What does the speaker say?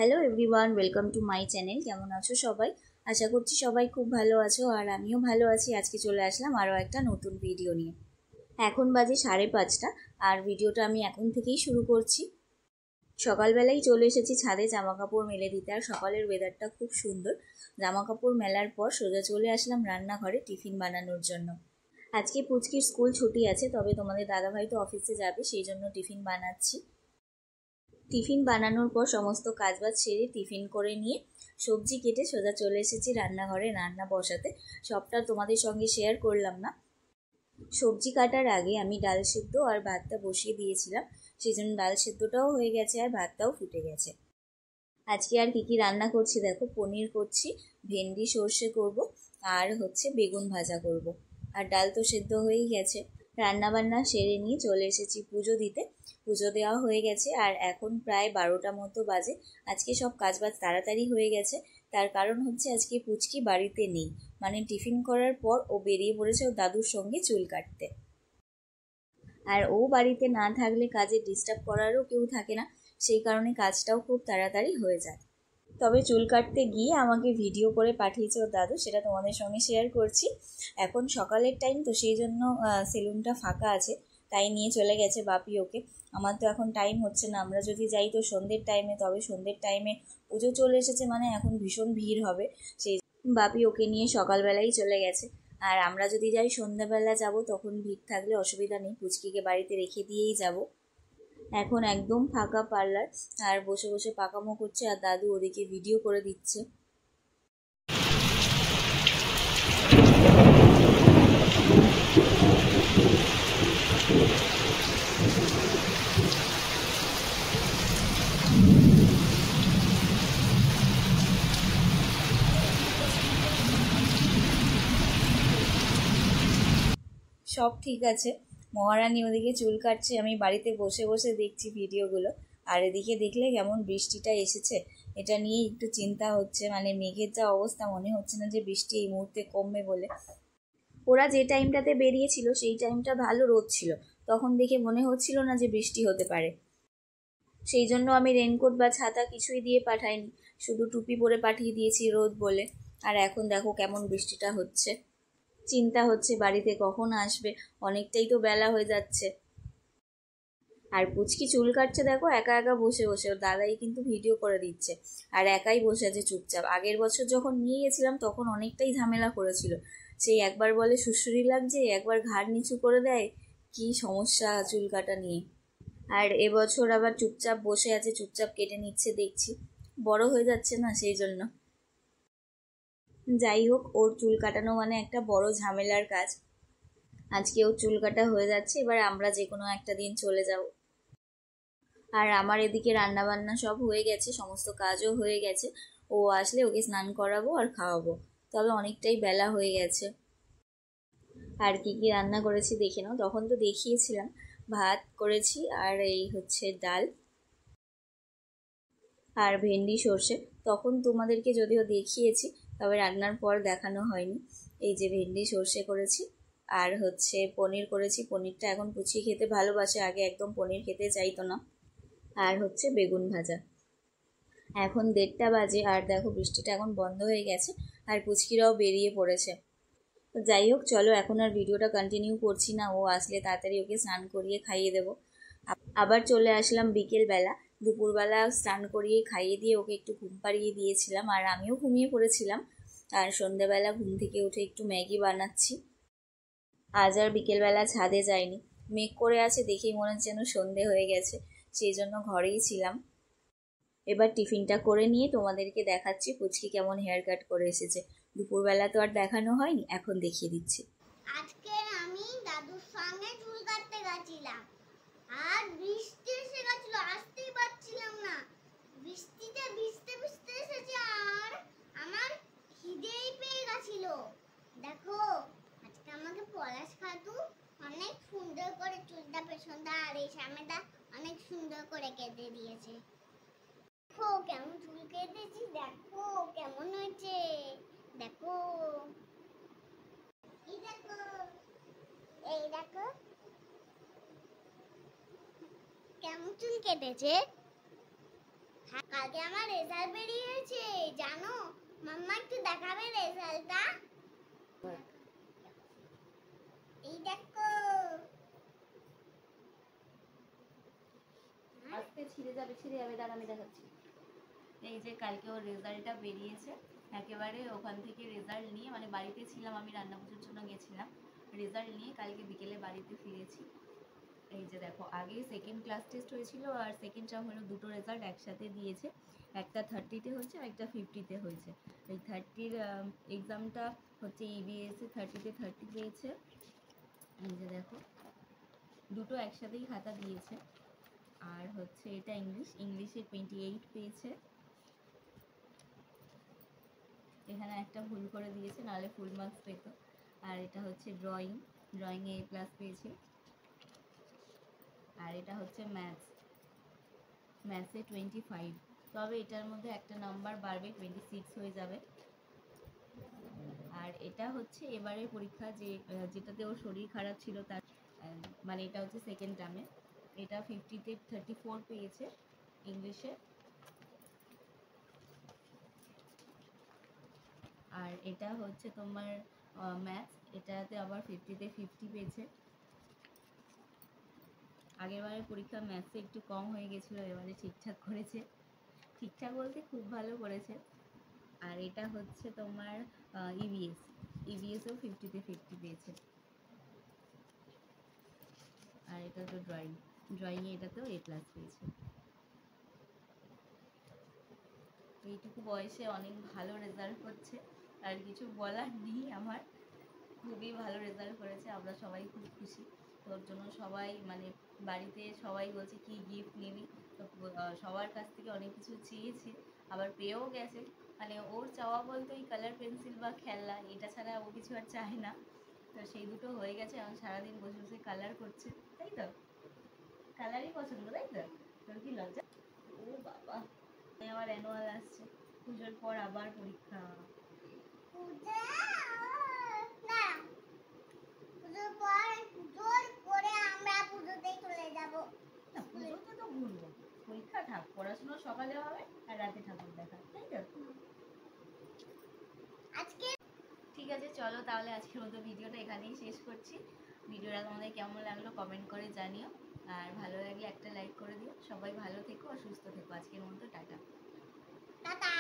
Hello everyone, welcome to my channel. কেমন আছো সবাই? আশা করছি সবাই খুব ভালো আছো, আর আমিও ভালো আছি। আজকে চলে আসলাম আরও একটা নতুন ভিডিও নিয়ে। এখন বাজে 5:30, আর ভিডিওটা আমি এখন থেকেই শুরু করছি। সকালবেলাই চলে এসেছি ছাদে জামা কাপড় মেলে দিতে, আর সকালের ওয়েদারটা খুব সুন্দর। জামা কাপড় মেলার পর সোজা চলে আসলাম রান্নাঘরে টিফিন বানানোর জন্য। আজকে পুচকির স্কুল ছুটি আছে, তবে তোমাদের দাদাভাই তো অফিসে যাবে, সেই জন্য টিফিন বানাচ্ছি। টিফিন বানানোর পর সমস্ত কাজবাজ সেরে টিফিন করে নিয়ে সবজি কেটে সোজা চলে এসেছি রান্নাঘরে রান্না বসাতে। সবটা তোমাদের সঙ্গে শেয়ার করলাম না। সবজি কাটার আগে আমি ডাল সেদ্ধ আর ভাতটা বসিয়ে দিয়েছিলাম, সেই জন্য ডাল সেদ্ধটাও হয়ে গেছে আর ভাতটাও ফুটে গেছে। আজকে আর কি রান্না করছি দেখো, পনির করছি, ভেন্ডি সর্ষে করব, আর বেগুন ভাজা করব। আর ডাল তো সেদ্ধ হয়েই গেছে। রান্না বান্না সেরে নিয়ে চলে এসেছি পুজো দিতে। পুজো দেওয়া হয়ে গেছে, আর এখন প্রায় 12টা মতো বাজে। আজকে সব কাজবাজ তাড়াতাড়ি হয়ে গেছে, তার কারণ আজকে পুচকি বাড়িতে নেই। মানে টিফিন করার পর ও বেরিয়ে পড়েছে ওর দাদুর সঙ্গে চুল কাটতে। আর ও বাড়িতে না থাকলে কাজে ডিস্টার্ব করারও কেউ থাকে না, সেই কারণে কাজটাও খুব তাড়াতাড়ি হয়ে যায়। তবে চুল কাটতে গিয়ে আমাকে ভিডিও করে পাঠিয়েছে ওর দাদু, সেটা তোমাদের সঙ্গে শেয়ার করছি। এখন সকালের টাইম তো, সেই জন্য সেলুনটা ফাঁকা আছে, তাই নিয়ে চলে গেছে বাপি ওকে। আমার তো এখন টাইম হচ্ছে না, আমরা যদি যাই তো সন্ধ্যের টাইমে, তবে সন্ধ্যের টাইমে পুজো চলে এসেছে মানে এখন ভীষণ ভিড় হবে, সেই বাপি ওকে নিয়ে সকালবেলাই চলে গেছে। আর আমরা যদি যাই সন্ধ্যাবেলা যাব, তখন ভিড় থাকলে অসুবিধা নেই, পুচকিকে বাড়িতে রেখে দিয়েই যাব। এখন একদম ফাঁকা পার্লার, আর বসে বসে পাকামো করছে, আর দাদু ওদিকে ভিডিও করে দিচ্ছে। সব ঠিক আছে, মহারানী ওদিকে চুল কাটছে, আমি বাড়িতে বসে বসে দেখছি ভিডিওগুলো। আর এদিকে দেখলে কেমন বৃষ্টিটা এসেছে, এটা নিয়ে একটু চিন্তা হচ্ছে। মানে মেঘের যা অবস্থা, মনে হচ্ছে না যে বৃষ্টি এই মুহূর্তে কমবে বলে। ওরা যে টাইমটাতে বেরিয়েছিল সেই টাইমটা ভালো রোদ ছিল, তখন দেখে মনে হচ্ছিল না যে বৃষ্টি হতে পারে। সেই জন্য আমি রেনকোট বা ছাতা কিছুই দিয়ে পাঠাইনি, শুধু টুপি পরে পাঠিয়ে দিয়েছি রোদ বলে। আর এখন দেখো কেমন বৃষ্টিটা হচ্ছে। চিন্তা হচ্ছে বাড়িতে কখন আসবে, অনেকটাই তো বেলা হয়ে যাচ্ছে। আর পুচকি চুল কাটছে দেখো একা একা বসে বসে, ওর দাদাই কিন্তু ভিডিও করে দিচ্ছে, আর একাই বসে আছে চুপচাপ। আগের বছর যখন নিয়ে গেছিলাম তখন অনেকটাই ঝামেলা করেছিল, সেই একবার বলে সুড়সুড়ি লাগছে, একবার ঘাড় নিচু করে দেয়, কি সমস্যা চুল কাটা নিয়ে। আর এবছর আবার চুপচাপ বসে আছে, চুপচাপ কেটে নিচ্ছে দেখছি। বড় হয়ে যাচ্ছে না, সেই জন্য। যাই হোক, ওর চুল কাটানো মানে একটা বড় ঝামেলার কাজ। আজকে ওর চুল কাটা হয়ে যাচ্ছে, এবার আমরা যে কোনো একটা দিন চলে যাব। আর আমার এদিকে রান্না বান্না সব হয়ে গেছে, সমস্ত কাজও হয়ে গেছে। ও আসলে ওকে স্নান করাবো আর খাওয়াবো, তবে অনেকটাই বেলা হয়ে গেছে। আর কি কি রান্না করেছি দেখে নাও, তখন তো দেখিয়েছিলাম। ভাত করেছি, আর এই ডাল আর ভেন্ডি সর্ষে, তখন তোমাদেরকে যদিও দেখিয়েছি, তবে রান্নার পর দেখানো হয়নি। এই যে ভেন্ডি সর্ষে করেছি, আর পনির করেছি। পনিরটা এখন পুচিয়ে খেতে ভালোবাসে, আগে একদম পনির খেতে চাইতো না। আর বেগুন ভাজা। এখন 1:30 বাজে, আর দেখো বৃষ্টিটা এখন বন্ধ হয়ে গেছে, আর পুচকিরাও বেরিয়ে পড়েছে। যাই হোক, চলো এখন আর ভিডিওটা কন্টিনিউ করছি না, ও আসলে তাড়াতাড়ি ওকে স্নান করিয়ে খাইয়ে দেবো। আবার চলে আসলাম বিকেলবেলা। দুপুরবেলা স্নান করিয়ে খাইয়ে দিয়ে ওকে একটু ঘুম পাড়িয়ে দিয়েছিলাম, আর আমিও ঘুমিয়ে পড়েছিলাম। আর সন্ধ্যাবেলা ঘুম থেকে উঠে একটু ম্যাগি বানাচ্ছি। আজ আর বিকেলবেলা ছাদে যাইনি, মেঘ করে আছে, দেখেই মনে হচ্ছে যেন সন্ধে হয়ে গেছে, সেই জন্য ঘরেই ছিলাম। এবার টিফিনটা করে নিয়ে তোমাদেরকে দেখাচ্ছি পুচকি কেমন হেয়ার কাট করে এসেছে। দুপুরবেলা তো আর দেখানো হয়নি, এখন দেখিয়ে দিচ্ছি। আজকে আমি দাদুর সঙ্গে চুল কাটতে গেছিলাম, আর বৃষ্টি এসে গেছিল, আসতেই পারছিলাম না। বৃষ্টিতে ভিজতে ভিজতে এসেছি, আর আমার খিদেই পেয়ে গেছিল। দেখো আজকে আমাকে পলাশ খাতু অনেক সুন্দর করে চুলটা পেছনটা আর এই সামনেটা অনেক সুন্দর করে কেটে দিয়েছে। দেখো কেমন চুল কেটেছি, দেখো কেমন হয়েছে, দেখো এই দেখো কেমন চুল কেটেছে। হ্যাঁ, কালকে আমার রেজাল্ট বেরিয়েছে জানো, মাম্মা একটু দেখাবে রেজাল্টটা? এই দেখো। আজকে ছিঁড়ে যাবে দাঁড়া আমি দেখাচ্ছি। এই যে কালকে ওর রেজাল্টটা বেরিয়েছে, একেবারে ওখান থেকে রেজাল্ট নিয়ে, মানে বাড়িতে ছিলাম আমি, রান্না পুজোর জন্য গেছিলাম, রেজাল্ট নিয়ে কালকে বিকেলে বাড়িতে ফিরেছি। এই যে দেখো, আগে সেকেন্ড ক্লাস টেস্ট হয়েছিল আর সেকেন্ড টার্ম হলো, দুটো রেজাল্ট একসাথে দিয়েছে, একটা 30-তে হয়েছে আর একটা 50-তে হয়েছে। এই 30-র এক্সামটা হচ্ছে ইবিএসে, 30-তে 30 পেয়েছে। এই যে দেখো, দুটো একসাথেই খাতা দিয়েছে। আর হচ্ছে এটা ইংলিশে 28 পেয়েছে, এখানে একটা ভুল করে দিয়েছে, নাহলে ফুল মার্কস পেত। আর এটা হচ্ছে ড্রয়িংয়ে A+ পেয়েছে। আর এটা হচ্ছে ম্যাথসে 25, তবে এটার মধ্যে একটা নাম্বার বাড়বে, 26 হয়ে যাবে। আর এটা হচ্ছে এবারের পরীক্ষা, যেটাতে ওর শরীর খারাপ ছিল তার, মানে এটা হচ্ছে সেকেন্ড টার্মে, এটা 50-তে 34 পেয়েছে ইংলিশে। আর এটা হচ্ছে তোমার ম্যাথস, এটাতে আবার 50-তে 50 পেয়েছে। আগেরবারের পরীক্ষা ম্যাথসে একটু কম হয়ে গেছিলো, এবারে ঠিকঠাক করেছে, ঠিকঠাক বলতে খুব ভালো করেছে। আর এটা হচ্ছে তোমার ইভিএসও 50-তে 50 পেয়েছে। আর এটা তো ড্রয়িংয়ে এটাতেও A+ পেয়েছে। এইটুকু বয়সে অনেক ভালো রেজাল্ট করছে, আর কিছু বলার নেই আমার, খুবই ভালো রেজাল্ট করেছে, আমরা সবাই খুব খুশি। তোর জন্য সবাই, মানে বাড়িতে সবাই বলছে কি গিফট নিবি, তো সবার কাছ থেকে অনেক কিছু চেয়েছে, আবার পেয়েও গেছে। মানে ওর চাওয়া বলতে ওই কালার পেন্সিল বা খেলনা, এটা ছাড়া ও কিছু আর চায় না। তো সেই দুটো হয়ে গেছে, এখন সারাদিন বসে বসে কালার করছে, তাই তো? কালারই পছন্দ, তাই তো? তোর কি লজ্জা? ও বাবা, আমার অ্যানুয়াল আসছে, পুজোর পর আবার পরীক্ষা। পূজা না, পুজোর পরে আমরা পুজোতেই চলে যাব। না, পুজোতে তো ঘুরবো, পরীক্ষা থাক, পড়াশোনা সকালে হবে আর রাতে ঠাকুর দেখা, তাই তো? আজকে ঠিক আছে, চলো তাহলে আজকের মতো ভিডিওটা এখানেই শেষ করছি। ভিডিওটা তোমাদের কেমন লাগলো কমেন্ট করে জানিও, আর ভালো লাগলে একটা লাইক করে দিও। সবাই ভালো থেকো আর সুস্থ থেকো। আজকের মতো টাটা। টাটা।